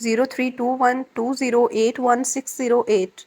0321208168।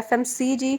FMCG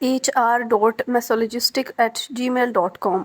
hr.mesologistic@gmail.com।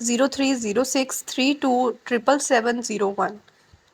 030632777701।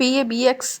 PABX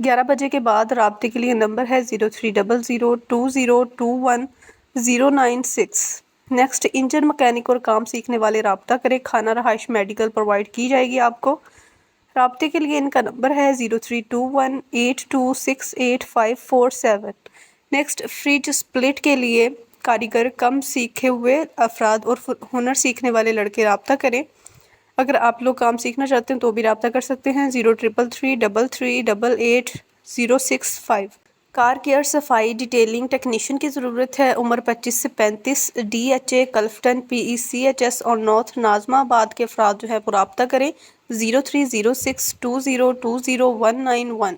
11 بجے کے بعد رابطے کے لیے نمبر ہے 030020210996۔ نیکسٹ انجن مکینک اور کام سیکھنے والے رابطہ کریں، کھانا رہائش میڈیکل پرووائڈ کی جائے گی آپ کو۔ رابطے کے لیے ان کا نمبر ہے 032182685547۔ نیکسٹ فریج سپلٹ کے لیے کاریگر کم سیکھے ہوئے افراد اور ہنر سیکھنے والے لڑکے رابطہ کریں۔ اگر آپ لوگ کام سیکھنا چاہتے ہیں تو بھی رابطہ کر سکتے ہیں 0333388065۔ کار کیئر صفائی ڈیٹیلنگ ٹیکنیشین کی ضرورت ہے، عمر 25 سے 35، D H A Clifton P E C H S اور نارتھ ناظمہ آباد کے افراد جو ہے وہ رابطہ کریں 030620202191۔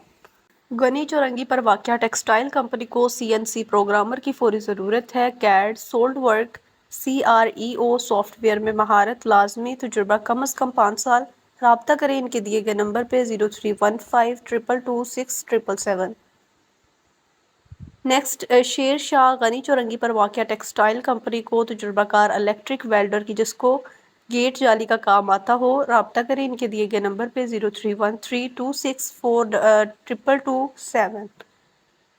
گنی چورنگی پر واقع ٹیکسٹائل کمپنی کو سی این سی پروگرامر کی فوری ضرورت ہے، CAD solid work C R E O software میں مہارت لازمی، تجربہ کم از کم 5 سال۔ رابطہ کریں ان کے دیے گئے نمبر پہ 0315222777۔ نیکسٹ شیر شاہ غنی چورنگی پر واقع ٹیکسٹائل کمپنی کو تجربہ کار الیکٹرک ویلڈر کی جس کو گیٹ جالی کا کام آتا ہو، رابطہ کریں ان کے دیے گئے نمبر پہ 0313264227۔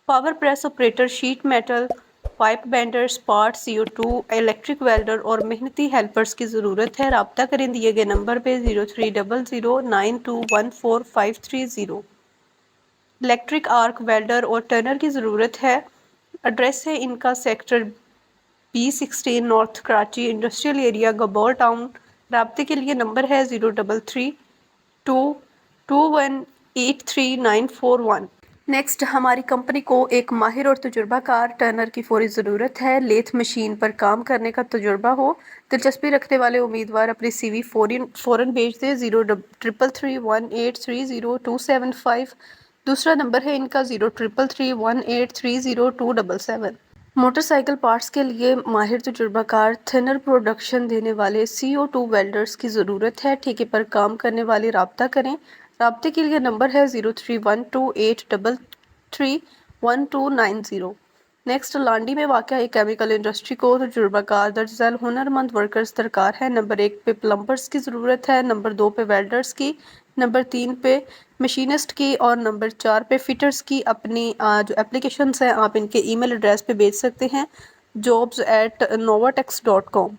Power press operator, sheet metal pipe Bender, spot CO2 electric welder اور محنتی ہیلپرز کی ضرورت ہے، رابطہ کریں دیے گئے نمبر پہ 030092145530۔ الیکٹرک آرک ویلڈر اور ٹرنر کی ضرورت ہے، ایڈریس ہے ان کا sector B16 north Karachi industrial area گبور ٹاؤن۔ رابطے کے لیے نمبر ہے 0332218391۔ نیکسٹ ہماری کمپنی کو ایک ماہر اور تجربہ کار ٹرنر کی فوری ضرورت ہے، لیتھ مشین پر کام کرنے کا تجربہ ہو، دلچسپی رکھنے والے امیدوار اپنی سی وی فوراً بھیج دیں 033318302775۔ دوسرا نمبر ہے ان کا 033318302777۔ موٹر سائیکل پارٹس کے لیے ماہر تجربہ کار تھنر پروڈکشن دینے والے CO2 ویلڈرز کی ضرورت ہے، ٹھیکے پر کام کرنے والے رابطہ کریں۔ رابطے کے لیے نمبر ہے 031283319290۔ نیکسٹ لانڈی میں واقع ایک کیمیکل انڈسٹری کو تجربہ کار درج ذیل ہنر مند ورکرز درکار ہے، نمبر 1 پہ پلمبرز کی ضرورت ہے، نمبر 2 پہ ویلڈرز کی، نمبر 3 پہ مشینسٹ کی اور نمبر 4 پہ فٹرز کی۔ اپنی جو اپلیکیشنز ہیں آپ ان کے ای میل ایڈریس پہ بھیج سکتے ہیں jobs@novatex.com۔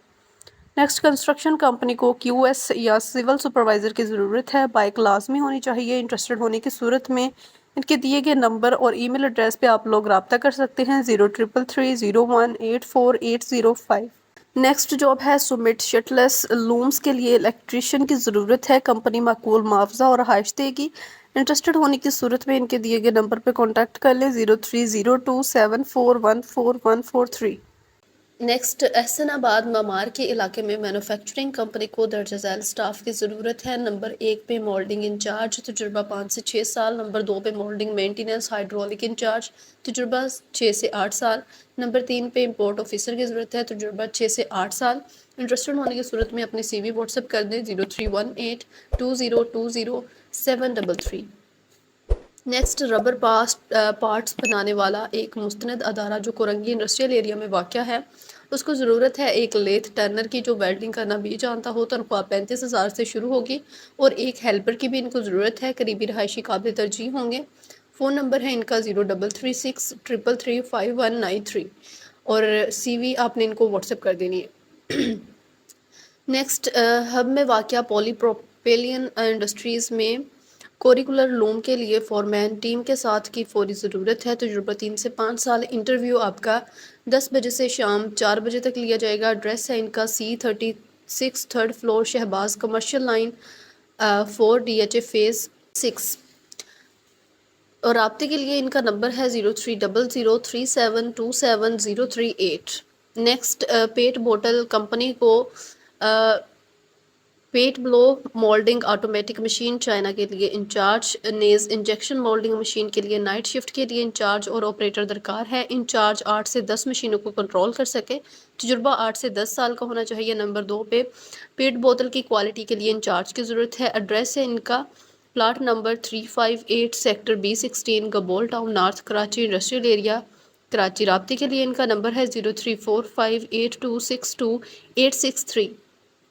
نیکسٹ کنسٹرکشن کمپنی کو QS یا سول سپروائزر کی ضرورت ہے، بائک لازمی ہونی چاہیے، انٹرسٹڈ ہونے کی صورت میں ان کے دیے گئے نمبر اور ای میل ایڈریس پہ آپ لوگ رابطہ کر سکتے ہیں 0333018485۔ نیکسٹ جاب ہے سمٹ شٹلس لومز کے لیے الیکٹریشین کی ضرورت ہے، کمپنی معقول معاوضہ اور رہائش دے گی، انٹرسٹڈ ہونے کی صورت میں ان کے دیے گئے نمبر پہ کانٹیکٹ کر لیں 030274114143۔ نیکسٹ احسن آباد ممار کے علاقے میں مینوفیکچرنگ کمپنی کو درجہ ذیل سٹاف کی ضرورت ہے، نمبر 1 پہ مولڈنگ انچارج، تجربہ 5 سے 6 سال، نمبر 2 پہ مولڈنگ مینٹیننس ہائیڈرولک انچارج، تجربہ 6 سے 8 سال، نمبر 3 پہ امپورٹ آفیسر کی ضرورت ہے، تجربہ 6 سے 8 سال۔ انٹرسٹڈ ہونے کی صورت میں اپنی CV واٹس ایپ کر دیں 031820207733۔ نیکسٹ ربر پارٹس بنانے والا ایک مستند ادارہ جو کورنگی انڈسٹریل ایریا میں واقع ہے، اس کو ضرورت ہے ایک لیتھ ٹرنر کی جو ویلڈنگ کرنا بھی جانتا ہو، تنخواہ 35,000 سے شروع ہوگی اور ایک ہیلپر کی بھی ان کو ضرورت ہے، قریبی رہائشی قابل ترجیح ہوں گے۔ فون نمبر ہے ان کا 0336335193 اور CV آپ نے ان کو واٹس ایپ کر دینی ہے۔ نیکسٹ ہب میں واقع پولی پروپیلین انڈسٹریز میں کوریکولر لوم کے لیے فورمین ٹیم کے ساتھ کی فوری ضرورت ہے، تجربہ 3 سے 5 سال، انٹرویو آپ کا 10 بجے سے شام 4 بجے تک لیا جائے گا، ایڈریس ہے ان کا C36 third floor Shahbaz commercial line 4 DHA phase 6۔ اور رابطے کے لیے ان کا نمبر ہے 030037270338۔ نیکسٹ پیٹ بوٹل کمپنی کو پیٹ بلو مولڈنگ آٹومیٹک مشین چائنا کے لیے انچارج، نیز انجیکشن مولڈنگ مشین کے لیے نائٹ شفٹ کے لیے انچارج اور آپریٹر درکار ہے، انچارج 8 سے 10 مشینوں کو کنٹرول کر سکے، تجربہ 8 سے 10 سال کا ہونا چاہیے، نمبر 2 پہ پیٹ بوتل کی کوالٹی کے لیے انچارج کی ضرورت ہے، ایڈریس ہے ان کا plot number 358 sector B16 Gabol town north Karachi industrial area Karachi. رابطے کے لیے ان کا نمبر ہے 03458262863863۔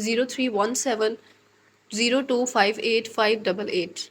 031702588588।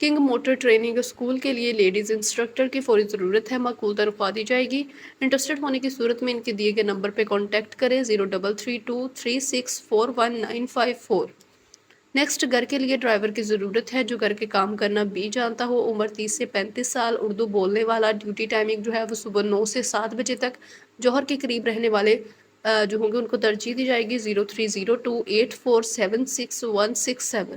کنگ موٹر ٹریننگ اسکول کے لیے لیڈیز انسٹرکٹر کی فوری ضرورت ہے، معقول تنخواہ دی جائے گی۔ انٹرسٹڈ ہونے کی صورت میں ان کے دیے گئے نمبر پہ کانٹیکٹ کریں 0332364195 نیکسٹ گھر کے لیے ڈرائیور کی ضرورت ہے جو گھر کے کام کرنا بھی جانتا ہو، عمر 30 سے 35 سال، اردو بولنے والا، ڈیوٹی ٹائمنگ جو ہے وہ صبح 9 سے 7 بجے تک، جوہر کے قریب رہنے والے جو ہوں گے ان کو ترجیح دی جائے گی 030284766167۔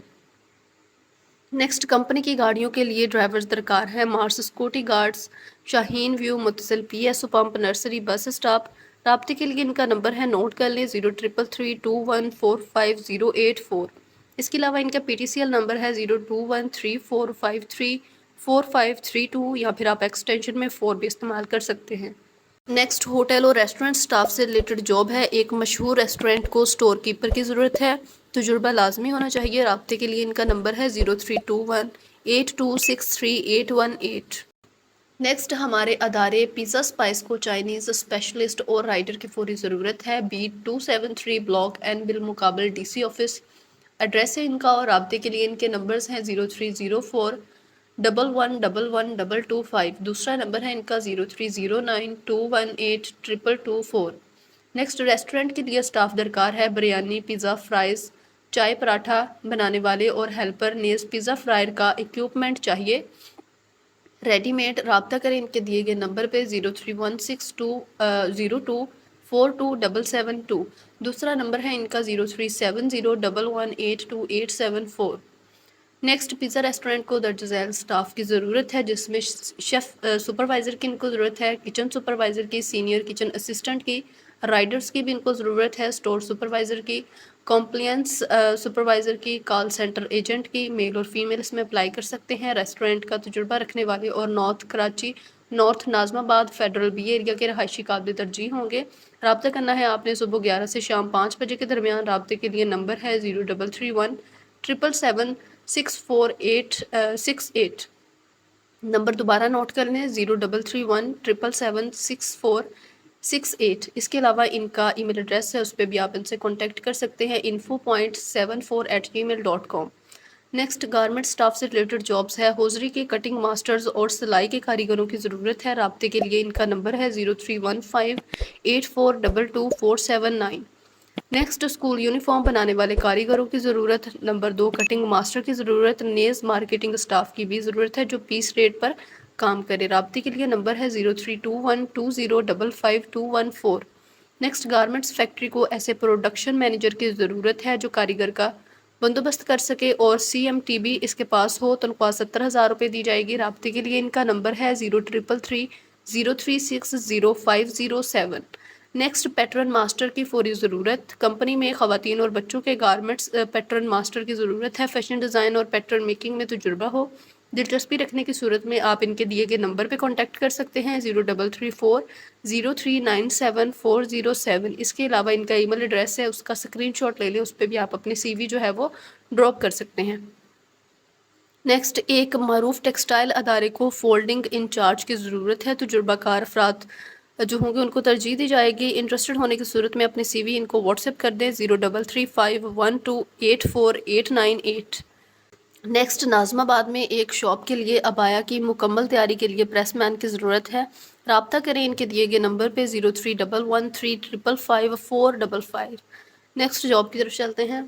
نیکسٹ کمپنی کی گاڑیوں کے لیے ڈرائیورز درکار ہے، مارس سکوٹی گارڈز، شاہین ویو، متصل P S O pump, nursery, bus stop. رابطے کے لیے ان کا نمبر ہے، نوٹ کر لیں 0333214508۔ اس کے علاوہ ان کا P T C L number ہے 0213453452 یا پھر آپ ایکسٹینشن میں 4 بھی استعمال کر سکتے ہیں۔ نیکسٹ ہوٹل اور ریسٹورنٹ سٹاف سے ریلیٹڈ جاب ہے، ایک مشہور ریسٹورنٹ کو سٹور کیپر کی ضرورت ہے، تجربہ لازمی ہونا چاہیے۔ رابطے کے لیے ان کا نمبر ہے 0321826388۔ نیکسٹ ہمارے ادارے پیزا اسپائس کو چائنیز اسپیشلسٹ اور رائڈر کی فوری ضرورت ہے، B273 بلاک این بالمقابل ڈی سی آفس ایڈریس ہے ان کا، اور رابطے کے لیے ان کے نمبرز ہیں 030411112225، دوسرا نمبر ہے ان کا 030921822224۔ نیکسٹ ریسٹورنٹ کے لیے سٹاف درکار ہے، بریانی، پیزا، فرائز، چائے پراٹھا بنانے والے اور ہیلپر، نیز پیزا فرائر کا اکوپمنٹ چاہیے ریڈی میڈ۔ رابطہ کریں ان کے دیے گئے نمبر پہ 031620242772، دوسرا نمبر ہے ان کا 037011182874۔ نیکسٹ پیزا ریسٹورنٹ کو درج ذیل سٹاف کی ضرورت ہے، جس میں شیف سپروائزر کی ان کو ضرورت ہے، کچن سپروائزر کی، سینئر کچن اسسٹنٹ کی، رائڈرز کی بھی ان کو ضرورت ہے، اسٹور سپروائزر کی، کمپلینس سپروائزر کی، کال سینٹر ایجنٹ کی، میل اور فیمیل اس میں اپلائی کر سکتے ہیں، ریسٹورنٹ کا تجربہ رکھنے والے اور نارتھ کراچی، نارتھ ناظم آباد، فیڈرل بی ایریا کے رہائشی قابل ترجیح ہوں گے۔ رابطہ کرنا ہے آپ نے صبح 11 سے شام 5 بجے کے درمیان۔ رابطے کے لیے نمبر ہے 0331777648۔ نمبر دوبارہ نوٹ کر لیں 0331777648۔ اس کے علاوہ ان کا ای میل ایڈریس ہے، اس پہ بھی آپ ان سے کانٹیکٹ کر سکتے ہیں info.74@gmail.com۔ نیکسٹ گارمنٹ سٹاف سے ریلیٹڈ جابز ہے، ہوزری کے کٹنگ ماسٹرز اور سلائی کے کاریگروں کی ضرورت ہے۔ رابطے کے لیے ان کا نمبر ہے 031584222479۔ نیکسٹ اسکول یونیفارم بنانے والے کاریگروں کی ضرورت، نمبر 2 کٹنگ ماسٹر کی ضرورت، نیز مارکیٹنگ سٹاف کی بھی ضرورت ہے جو پیس ریٹ پر کام کرے۔ رابطے کے لیے نمبر ہے 032120552114۔ نیکسٹ گارمنٹس فیکٹری کو ایسے پروڈکشن مینیجر کی ضرورت ہے جو کاریگر کا بندوبست کر سکے اور CMTB اس کے پاس ہو، تنخواہ 70,000 روپے دی جائے گی۔ رابطے کے لیے ان کا نمبر ہے 0333036507۔ نیکسٹ پیٹرن ماسٹر کی فوری ضرورت، کمپنی میں خواتین اور بچوں کے گارمنٹس پیٹرن ماسٹر کی ضرورت ہے، فیشن ڈیزائن اور پیٹرن میکنگ میں تجربہ ہو، دلچسپی رکھنے کی صورت میں آپ ان کے دیے گئے نمبر پہ کانٹیکٹ کر سکتے ہیں 033403974007۔ اس کے علاوہ ان کا ای میل ایڈریس ہے، اس کا اسکرین شاٹ لے لیں، اس پہ بھی آپ اپنی CV جو ہے وہ ڈراپ کر سکتے ہیں۔ نیکسٹ ایک معروف ٹیکسٹائل ادارے کو فولڈنگ انچارج کی ضرورت ہے، تجربہ کار افراد جو ہوں گے ان کو ترجیح دی جائے گی۔ انٹرسٹڈ ہونے کی صورت میں اپنی CV ان کو واٹس ایپ کر دیں 0335128498۔ نیکسٹ ناظم آباد میں ایک شاپ کے لیے ابایا کی مکمل تیاری کے لیے پریس مین کی ضرورت ہے، رابطہ کریں ان کے دیے گئے نمبر پہ 0311355455۔ نیکسٹ جاب کی طرف چلتے ہیں۔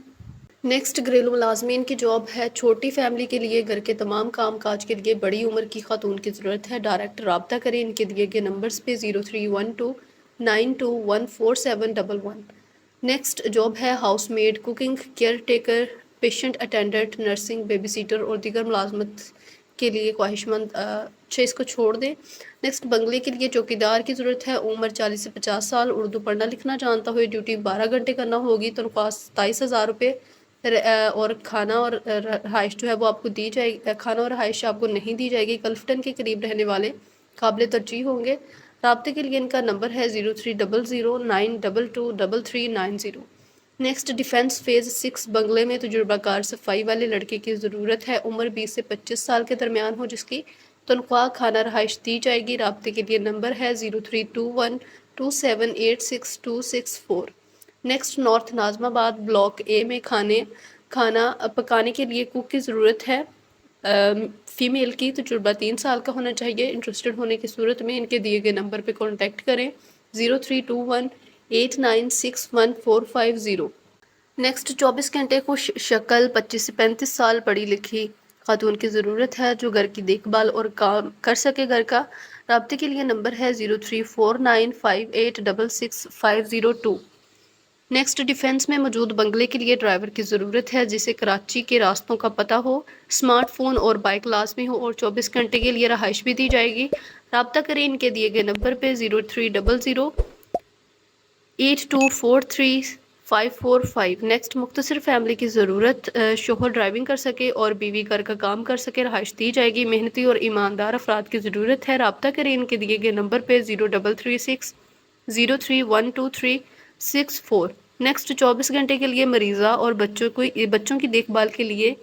نیکسٹ گھریلو ملازمین کی جاب ہے، چھوٹی فیملی کے لیے گھر کے تمام کام کاج کے لیے بڑی عمر کی خاتون کی ضرورت ہے، ڈائریکٹ رابطہ کریں ان کے دیے گئے نمبرز پہ 031292147111۔ نیکسٹ جاب ہے house made, cooking, care taker, patient attendant, nursing, baby sitter اور دیگر ملازمت کے لیے خواہش مند اس کو چھوڑ دیں۔ نیکسٹ بنگلے کے لیے چوکیدار کی ضرورت ہے، عمر 40 سے 50 سال، اردو پڑھنا لکھنا جانتا ہوئے، ڈیوٹی 12 گھنٹے کرنا ہوگی، تنخواہ 27,000 روپے، اور کھانا اور رہائش جو ہے وہ آپ کو دی جائے گی، کھانا اور رہائش آپ کو نہیں دی جائے گی، کلفٹن کے قریب رہنے والے قابل ترجیح ہوں گے۔ رابطے کے لیے ان کا نمبر ہے 0300922390۔ نیکسٹ ڈیفینس فیز 6 بنگلے میں تجربہ کار صفائی والے لڑکے کی ضرورت ہے، عمر 20 سے 25 سال کے درمیان ہو، جس کی تنخواہ کھانا رہائش دی جائے گی۔ رابطے کے لیے نمبر ہے 032127862664۔ نیکسٹ نارتھ ناظم آباد بلاک A میں کھانا پکانے کے لیے کوک کی ضرورت ہے، فیمیل کی تجربہ 3 سال کا ہونا چاہیے. انٹرسٹڈ ہونے کی صورت میں ان کے دیے گئے نمبر پہ کانٹیکٹ کریں 0321896145. نیکسٹ 24 گھنٹے خوش شکل 25 سے 35 سال پڑھی لکھی خاتون کی ضرورت ہے جو گھر کی دیکھ بھال اور کام کر سکے گھر کا. رابطے کے لیے نمبر ہے 034958666502. نیکسٹ ڈیفینس میں موجود بنگلے کے لیے ڈرائیور کی ضرورت ہے جسے کراچی کے راستوں کا پتہ ہو، اسمارٹ فون اور بائک لازمی ہو اور 24 گھنٹے کے لیے رہائش بھی دی جائے گی. رابطہ کریں ان کے دیے گئے نمبر پہ 030082435545. نیکسٹ مختصر فیملی کی ضرورت، شوہر ڈرائیونگ کر سکے اور بیوی گھر کا کام کر سکے، رہائش دی جائے گی. محنتی اور ایماندار افراد کی ضرورت ہے. رابطہ کریں ان کے دیے گئے نمبر پہ 0336031234. نیکسٹ 24 گھنٹے کے لیے مریضہ اور بچوں کی دیکھ بھال کے لیے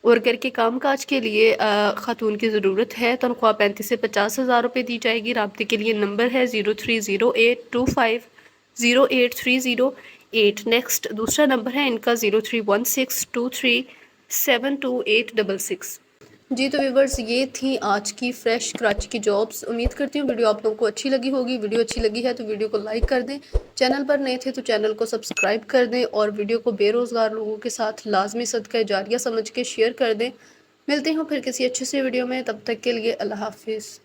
اور گھر کے کام کاج کے لیے خاتون کی ضرورت ہے. تنخواہ 35 سے 50 ہزار روپے دی جائے گی. رابطے کے لیے نمبر ہے 0308250308. نیکسٹ دوسرا نمبر ہے ان کا 0316237286. جی تو ویورز یہ تھی آج کی فریش کراچی کی جابس. امید کرتی ہوں ویڈیو آپ لوگوں کو اچھی لگی ہوگی. ویڈیو اچھی لگی ہے تو ویڈیو کو لائک کر دیں، چینل پر نئے تھے تو چینل کو سبسکرائب کر دیں اور ویڈیو کو بے روزگار لوگوں کے ساتھ لازمی صدقہ جاریہ سمجھ کے شیئر کر دیں. ملتے ہیں پھر کسی اچھے سے ویڈیو میں، تب تک کے لیے اللہ حافظ.